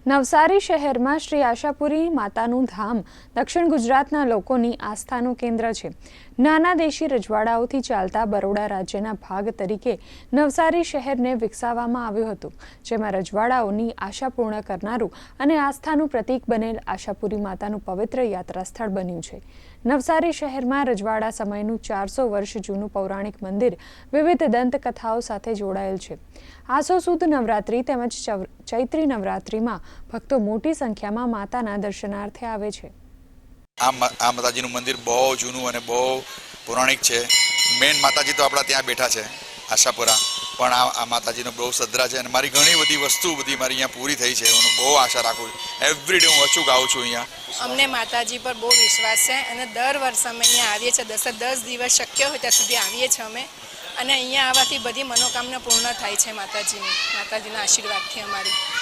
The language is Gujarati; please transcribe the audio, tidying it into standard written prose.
નવસારી શહેરમાં શ્રી આશાપુરી માતાનું ધામ દક્ષિણ ગુજરાતના લોકોની આસ્થાનું કેન્દ્ર છે. નાના દેશી રજવાડાઓથી ચાલતા બરોડા રાજ્યના ભાગ તરીકે નવસારી શહેરને વિકસાવવામાં આવ્યું હતું, જેમાં રજવાડાઓની આશા પૂર્ણ કરનારું અને આસ્થાનું પ્રતીક બનેલ આશાપુરી માતાનું પવિત્ર યાત્રા સ્થળ બન્યું છે. નવસારી શહેરમાં રજવાડા સમયનું 400 વર્ષ જૂનું પૌરાણિક મંદિર વિવિધ દંતકથાઓ સાથે જોડાયેલ છે. આસો સુદ નવરાત્રી તેમજ ચૈત્રી નવરાત્રીમાં ભક્તો મોટી સંખ્યામાં માતાના દર્શનાર્થે આવે છે. આ માતાજીનું મંદિર બહુ જૂનું અને બહુ પૌરાણિક છે. મેન માતાજી તો આપણા ત્યાં બેઠા છે આશાપુરા, પણ આ માતાજીનો બહુ શ્રદ્ધા છે અને મારી ઘણી બધી વસ્તુ મારી અહીંયા પૂરી થઈ છે. હું બહુ આશા રાખું છું. એવરીડે હું અચૂક આવું છું અહીંયા. અમને માતાજી પર બહુ વિશ્વાસ છે અને દર વર્ષે અમે અહીંયા આવીએ છીએ. 10 દિવસ શક્ય હોય ત્યાં સુધી આવીએ છીએ અમે, અને અહીંયા આવવાથી બધી મનોકામના પૂર્ણ થાય છે માતાજીના આશીર્વાદથી અમારી.